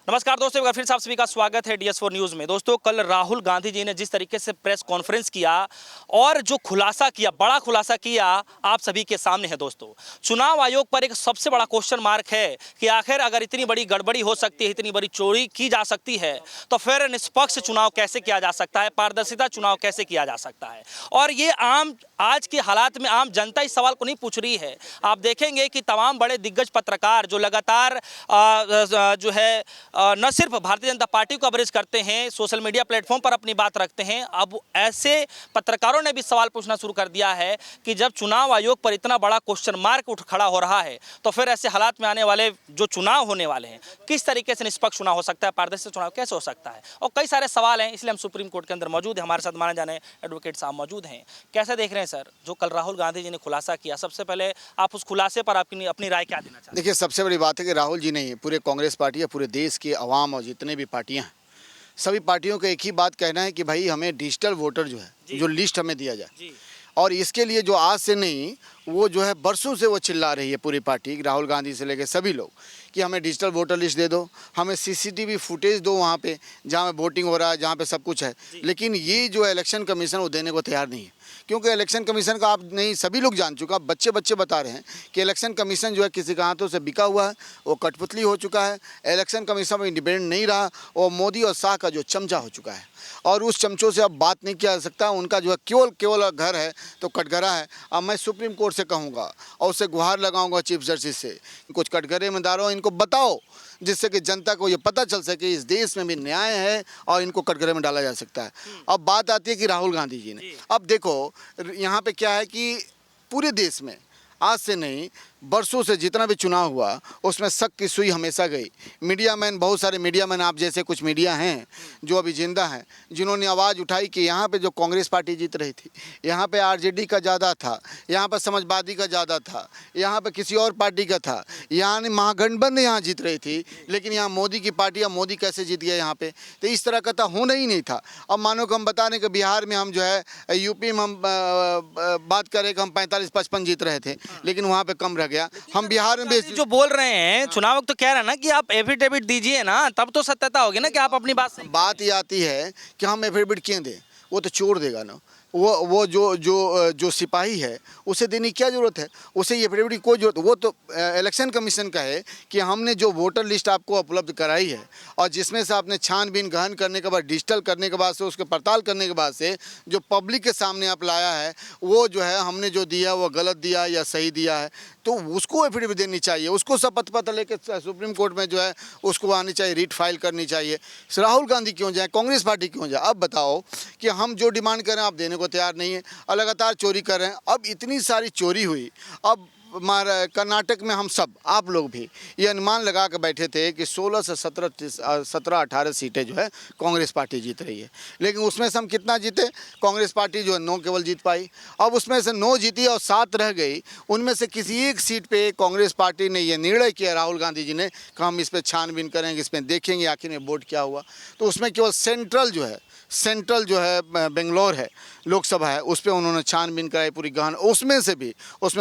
नमस्कार दोस्तों, एक बार फिर से आप सभी का स्वागत है DS4 न्यूज़ में। दोस्तों, कल राहुल गांधी जी ने जिस तरीके से प्रेस कॉन्फ्रेंस किया और जो खुलासा किया, बड़ा खुलासा किया, आप सभी के सामने है। दोस्तों, चुनाव आयोग पर एक सबसे बड़ा क्वेश्चन मार्क है कि आखिर अगर इतनी बड़ी गड़बड़ी हो सकती है, इतनी बड़ी चोरी की जा सकती है, तो फिर निष्पक्ष चुनाव कैसे किया जा सकता है, पारदर्शिता चुनाव कैसे किया जा सकता है। और ये आम आज के हालात में आम जनता इस सवाल को नहीं पूछ रही है। आप देखेंगे कि तमाम बड़े दिग्गज पत्रकार जो लगातार जो है न सिर्फ भारतीय जनता पार्टी को कवरेज करते हैं, सोशल मीडिया प्लेटफॉर्म पर अपनी बात रखते हैं, अब ऐसे पत्रकारों ने भी सवाल पूछना शुरू कर दिया है कि जब चुनाव आयोग पर इतना बड़ा क्वेश्चन मार्क उठ खड़ा हो रहा है, तो फिर ऐसे हालात में आने वाले जो चुनाव होने वाले हैं, किस तरीके से निष्पक्ष चुनाव हो सकता है, पारदर्शी चुनाव कैसे हो सकता है। और कई सारे सवाल हैं, इसलिए हम सुप्रीम कोर्ट के अंदर मौजूद हैं। हमारे साथ माने जाने एडवोकेट साहब मौजूद हैं। कैसे देख रहे हैं सर, जो कल राहुल गांधी जी ने खुलासा किया? सबसे पहले आप उस खुलासे पर अपनी राय क्या देना चाहते हैं? देखिए, सबसे बड़ी बात है कि राहुल जी नहीं, पूरे कांग्रेस पार्टी या पूरे देश की आवाम और जितने भी पार्टियां हैं, सभी पार्टियों का एक ही बात कहना है कि भाई हमें डिजिटल वोटर जो है, जो लिस्ट हमें दिया जाए। और इसके लिए जो आज से नहीं, वो जो है बरसों से वो चिल्ला रही है पूरी पार्टी, राहुल गांधी से लेकर सभी लोग, कि हमें डिजिटल वोटर लिस्ट दे दो, हमें CCTV फुटेज दो वहाँ पे जहाँ पे वोटिंग हो रहा है, जहाँ पे सब कुछ है। लेकिन ये जो इलेक्शन कमीशन वो देने को तैयार नहीं है, क्योंकि इलेक्शन कमीशन का आप नहीं सभी लोग जान चुका, बच्चे बता रहे हैं कि इलेक्शन कमीशन जो है किसी के हाथों से बिका हुआ है, वो कठपुतली हो चुका है। इलेक्शन कमीशन में इंडिपेंडेंट नहीं रहा, और मोदी और शाह का जो चमचा हो चुका है, और उस चमचों से अब बात नहीं किया जा सकता। उनका जो है केवल घर है तो कटघरा है। अब मैं सुप्रीम कोर्ट से कहूँगा और उससे गुहार लगाऊंगा चीफ जस्टिस से, कुछ कटघरे में दारो, इनको बताओ, जिससे कि जनता को ये पता चल सके इस देश में भी न्याय है और इनको कटघरे में डाला जा सकता है। अब बात आती है कि राहुल गांधी जी ने, अब देखो यहाँ पे क्या है कि पूरे देश में आज से नहीं, बरसों से जितना भी चुनाव हुआ उसमें शक की सुई हमेशा गई। मीडिया मैन, बहुत सारे मीडिया मैन, आप जैसे कुछ मीडिया हैं जो अभी जिंदा हैं, जिन्होंने आवाज़ उठाई कि यहाँ पे जो कांग्रेस पार्टी जीत रही थी, यहाँ पे RJD का ज़्यादा था, यहाँ पर समाजवादी का ज़्यादा था, यहाँ पे किसी और पार्टी का था, यहाँ महागठबंधन यहाँ जीत रही थी, लेकिन यहाँ मोदी की पार्टी, मोदी कैसे जीत गया यहाँ पे। तो इस तरह का तो होना ही नहीं था। अब मानो कि हम बता दें कि बिहार में हम जो है, UP में हम बात करें कि हम 45-55 जीत रहे थे, लेकिन वहाँ पर कम रह गया। हम बिहार में जो बोल रहे हैं, चुनाव तो कह रहे हैं ना कि आप एफिडेविट दीजिए ना, तब तो सत्यता होगी ना कि आप अपनी बात ये आती है कि हम एफिडेविट क्यों दें, वो तो चोर देगा ना। वो जो सिपाही है उसे देने की क्या ज़रूरत है, उसे ये एफिडेविट की कोई ज़रूरत। वो तो इलेक्शन कमीशन का है कि हमने जो वोटर लिस्ट आपको उपलब्ध कराई है, और जिसमें से आपने छानबीन गहन करने के बाद, डिजिटल करने के बाद से, उसके पड़ताल करने के बाद से जो पब्लिक के सामने आप लाया है, वो जो है हमने जो दिया वो गलत दिया या सही दिया है, तो उसको एफिडेविट देनी चाहिए। उसको शपथ पत्र लेकर सुप्रीम कोर्ट में जो है उसको आनी चाहिए, रीट फाइल करनी चाहिए। राहुल गांधी क्यों जाए, कांग्रेस पार्टी क्यों जाए? अब बताओ कि हम जो डिमांड कर रहे हैं आप देने को तैयार नहीं है, और लगातार चोरी कर रहे हैं। अब इतनी सारी चोरी हुई, अब कर्नाटक में हम सब, आप लोग भी ये अनुमान लगा के बैठे थे कि 16 से 17-18 सीटें जो है कांग्रेस पार्टी जीत रही है, लेकिन उसमें से हम कितना जीते? कांग्रेस पार्टी जो है 9 केवल जीत पाई। अब उसमें से 9 जीती और 7 रह गई, उनमें से किसी एक सीट पे कांग्रेस पार्टी ने ये निर्णय किया, राहुल गांधी जी ने, कि हम इस पर छानबीन करेंगे, इस पर देखेंगे आखिर में वोट क्या हुआ। तो उसमें केवल सेंट्रल जो है बेंगलोर है, लोकसभा है, उस पर उन्होंने छानबीन कराई पूरी गहन। उसमें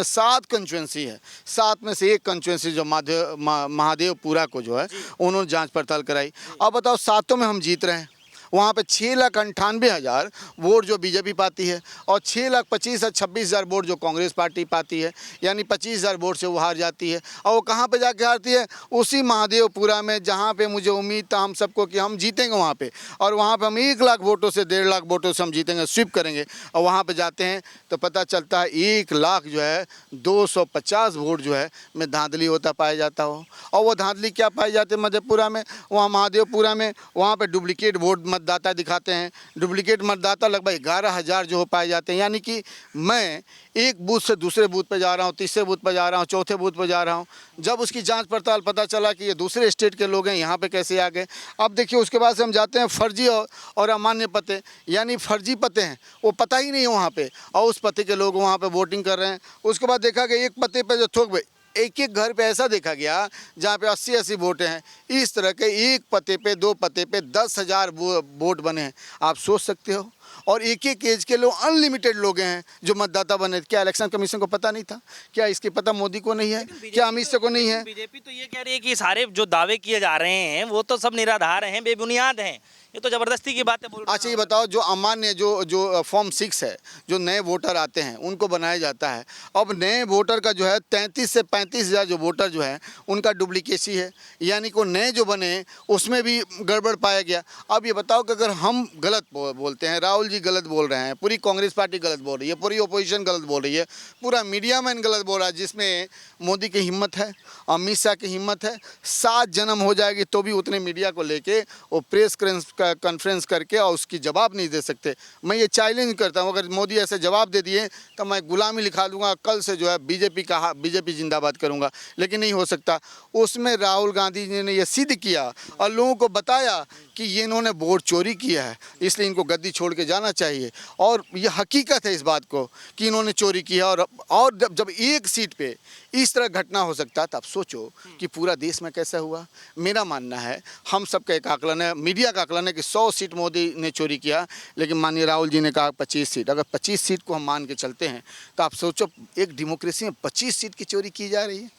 7 कंस्टिट्यूंसी है, 7 में से एक कंस्टिट्यूंसी जो महादेवपुरा को जो है उन्होंने जांच पड़ताल कराई। अब बताओ, 7 में हम जीत रहे हैं, वहाँ पे 6,98,000 वोट जो बीजेपी पाती है, और 6,25,000-26,000 वोट जो कांग्रेस पार्टी पाती है, यानी 25,000 वोट से वो हार जाती है। और वो कहाँ पे जाके हारती है? उसी महादेवपुरा में, जहाँ पे मुझे उम्मीद था हम सबको कि हम जीतेंगे वहाँ पे, और वहाँ पे हम 1 लाख वोटों से 1.5 लाख वोटों से हम जीतेंगे, स्वीप करेंगे। और वहाँ पर जाते हैं तो पता चलता है 1 लाख जो है 250 वोट जो है में धांधली होता पाया जाता हो। और वो धांधली क्या पाई जाती है मधेपुरा में, वहाँ महादेवपुरा में, वहाँ पर डुप्लीकेट वोट मतदाता दिखाते हैं। डुप्लीकेट मतदाता लगभग 11,000 जो हो पाए जाते हैं, यानी कि मैं एक बूथ से दूसरे बूथ पे जा रहा हूँ, तीसरे बूथ पे जा रहा हूँ, चौथे बूथ पे जा रहा हूँ। जब उसकी जांच पड़ताल पता चला कि ये दूसरे स्टेट के लोग हैं, यहाँ पे कैसे आ गए। अब देखिए, उसके बाद से हम जाते हैं फर्जी और अमान्य पते, यानी फर्जी पते हैं, वो पता ही नहीं है वहाँ पे, और उस पते के लोग वहाँ पे वोटिंग कर रहे हैं। उसके बाद देखा कि एक पते पे जो थोक भाई, एक घर पे ऐसा देखा गया जहाँ पे 80-80 वोट हैं। इस तरह के एक पते पे, 2 पते पे 10,000 वोट बने हैं। आप सोच सकते हो। और एक एक एज के लोग अनलिमिटेड लोग हैं जो मतदाता बने। क्या इलेक्शन कमीशन को पता नहीं था? क्या इसकी पता मोदी को नहीं है? क्या अमित शाह को नहीं है? बीजेपी तो ये कह रही है कि सारे जो दावे किए जा रहे हैं वो तो सब निराधार हैं, बेबुनियाद हैं। ये तो जबरदस्ती की बातें बोल रहे अच्छा ये बताओ, जो अमान्य जो फॉर्म 6 है, जो नए वोटर आते हैं उनको बनाया जाता है। अब नए वोटर का जो है 33 से 35 हज़ार जो वोटर जो है उनका डुप्लीकेसी है, यानी को नए जो बने उसमें भी गड़बड़ पाया गया। अब ये बताओ कि अगर हम गलत बोलते हैं, राहुल जी गलत बोल रहे हैं, पूरी कांग्रेस पार्टी गलत बोल रही है, पूरी अपोजिशन गलत बोल रही है, पूरा मीडिया मैन गलत बोल रहा है, जिसमें मोदी की हिम्मत है, अमित शाह की हिम्मत है, 7 जन्म हो जाएगी तो भी उतने मीडिया को लेके वो प्रेस कॉन्फ्रेंस करके और उसकी जवाब नहीं दे सकते। मैं ये चैलेंज करता हूँ, अगर मोदी ऐसे जवाब दे दिए तो मैं गुलामी लिखा दूंगा, कल से जो है बीजेपी जिंदाबाद करूंगा। लेकिन नहीं हो सकता। उसमें राहुल गांधी जी ने ये सिद्ध किया और लोगों को बताया कि ये इन्होंने वोट चोरी किया है, इसलिए इनको गद्दी छोड़ के जाना चाहिए। और ये हकीकत है इस बात को कि इन्होंने चोरी किया। और जब एक सीट पे इस तरह घटना हो सकता है, तब सोचो कि पूरा देश में कैसा हुआ। मेरा मानना है, हम सबका एक आकलन है, मीडिया का आकलन है कि 100 सीट मोदी ने चोरी किया, लेकिन माननीय राहुल जी ने कहा 25 सीट। अगर 25 सीट को हम मान के चलते हैं तो आप सोचो एक डेमोक्रेसी में 25 सीट की चोरी की जा रही है,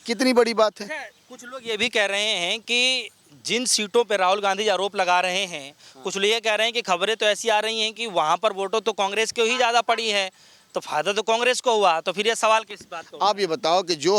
कितनी बड़ी बात है। कुछ लोग ये भी कह रहे हैं कि जिन सीटों पर राहुल गांधी जी आरोप लगा रहे हैं, कुछ लोग ये कह रहे हैं कि खबरें तो ऐसी आ रही हैं कि वहाँ पर वोटों तो कांग्रेस को ही ज़्यादा पड़ी है, तो फायदा तो कांग्रेस को हुआ। तो फिर ये सवाल किस बात का? आप ये बताओ कि जो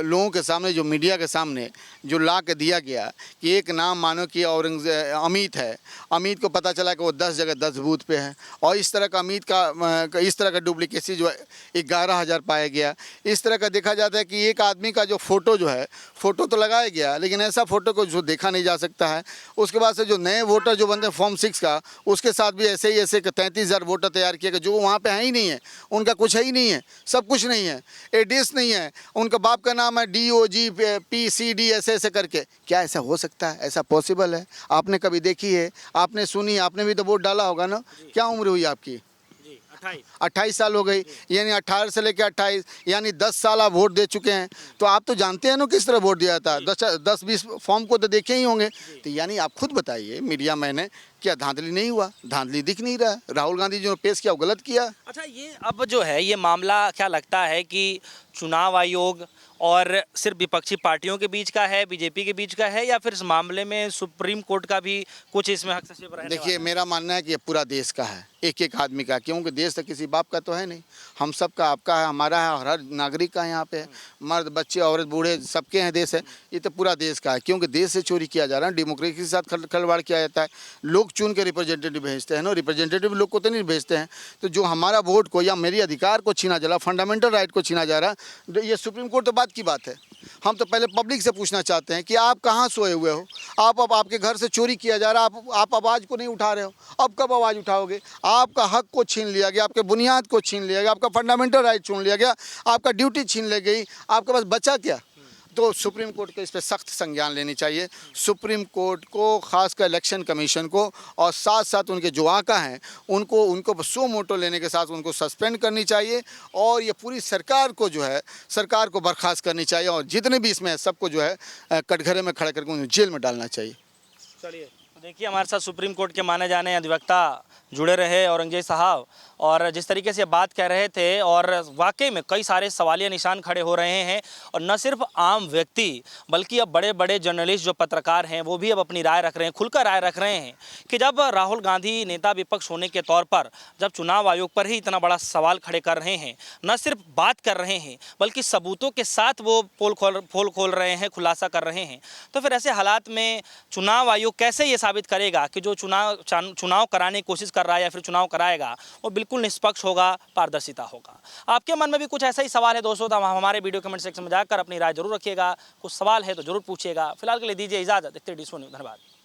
लोगों के सामने, जो मीडिया के सामने जो ला के दिया गया कि एक नाम मानो कि अमित है, अमित को पता चला कि वो 10 जगह 10 बूथ पे है, और इस तरह का अमित का इस तरह का डुप्लीकेसी जो है 11,000 पाया गया। इस तरह का देखा जाता है कि एक आदमी का जो फ़ोटो जो है, फ़ोटो तो लगाया गया लेकिन ऐसा फ़ोटो को जो देखा नहीं जा सकता है। उसके बाद से जो नए वोटर जो बनते हैं फॉर्म 6 का, उसके साथ भी ऐसे ही 33,000 वोटर तैयार किए गए जो वहाँ पे है ही नहीं है, उनका कुछ है ही नहीं है, सब कुछ नहीं है, एड्रेस नहीं है, उनका बाप का नाम है DOG PCD ऐसे करके। क्या ऐसा हो सकता है? ऐसा पॉसिबल है? आपने कभी देखी है? आपने सुनी? आपने भी तो वोट डाला होगा ना? क्या उम्र हुई आपकी? 28 साल हो गई, यानी 18 से लेकर 28, यानी 10 साल आप वोट दे चुके हैं। तो आप तो जानते हैं ना किस तरह वोट दिया था। 10-20 फॉर्म को तो देखे ही होंगे। तो यानी आप खुद बताइए, मीडिया मैन है, क्या धांधली नहीं हुआ? धांधली दिख नहीं रहा। राहुल गांधी जो पेश किया वो गलत किया। अच्छा, ये अब जो है ये मामला क्या लगता है कि चुनाव आयोग और सिर्फ विपक्षी पार्टियों के बीच का है, बीजेपी के बीच का है, या फिर इस मामले में सुप्रीम कोर्ट का भी कुछ इसमें हस्तक्षेप रहने वाला है? देखिए, मेरा मानना है कि ये पूरा देश का है, एक एक आदमी का, क्योंकि देश तो किसी बाप का तो है नहीं, हम सब का, आपका है, हमारा है, और हर नागरिक का यहाँ पे है। मर्द बच्चे औरत बूढ़े सबके हैं देश है। ये तो पूरा देश का है, क्योंकि देश से चोरी किया जा रहा है, डेमोक्रेसी के साथ खिलवाड़ किया जाता है। लोग चुन के रिप्रेजेंटेटिव भेजते हैं ना, रिप्रेजेंटेटिव लोग को तो नहीं भेजते हैं। तो जो हमारा वोट को या मेरी अधिकार को छीना जा रहा, फंडामेंटल राइट को छीना जा रहा, ये सुप्रीम कोर्ट तो बात की बात है। हम तो पहले पब्लिक से पूछना चाहते हैं कि आप कहाँ सोए हुए हो? अब आपके घर से चोरी किया जा रहा, आप आवाज़ को नहीं उठा रहे हो। अब कब आवाज़ उठाओगे? आपका हक को छीन लिया गया, आपके बुनियाद को छीन लिया गया, आपका फंडामेंटल राइट छीन लिया गया, आपका ड्यूटी छीन ली गई, आपके पास बचा क्या? तो सुप्रीम कोर्ट को इस पर सख्त संज्ञान लेनी चाहिए। सुप्रीम कोर्ट को, खासकर इलेक्शन कमीशन को, और साथ साथ उनके जो आका हैं उनको सो मोटो लेने के साथ उनको सस्पेंड करनी चाहिए, और ये पूरी सरकार को जो है, सरकार को बर्खास्त करनी चाहिए, और जितने भी इसमें सबको जो है कटघरे में खड़ा करके उन्हें जेल में डालना चाहिए। चलिए, तो देखिए हमारे साथ सुप्रीम कोर्ट के माने जाने अधिवक्ता जुड़े रहे औरंगजेब साहब, और जिस तरीके से बात कह रहे थे, और वाकई में कई सारे सवालिया निशान खड़े हो रहे हैं, और न सिर्फ आम व्यक्ति बल्कि अब बड़े बड़े जर्नलिस्ट जो पत्रकार हैं वो भी अब अपनी राय रख रहे हैं, खुलकर राय रख रहे हैं कि जब राहुल गांधी नेता विपक्ष होने के तौर पर जब चुनाव आयोग पर ही इतना बड़ा सवाल खड़े कर रहे हैं, न सिर्फ बात कर रहे हैं बल्कि सबूतों के साथ वो पोल खोल रहे हैं, खुलासा कर रहे हैं, तो फिर ऐसे हालात में चुनाव आयोग कैसे ये साबित करेगा कि जो चुनाव कराने की कोशिश कर रहा है या फिर चुनाव कराएगा वो बिल्कुल निष्पक्ष होगा, पारदर्शिता होगा? आपके मन में भी कुछ ऐसा ही सवाल है दोस्तों, तो हमारे वीडियो कमेंट सेक्शन में जाकर अपनी राय जरूर रखिएगा। कुछ सवाल है तो जरूर पूछिएगा। फिलहाल के लिए दीजिए इजाजत। देखते रहिए DS4 न्यूज़। धन्यवाद।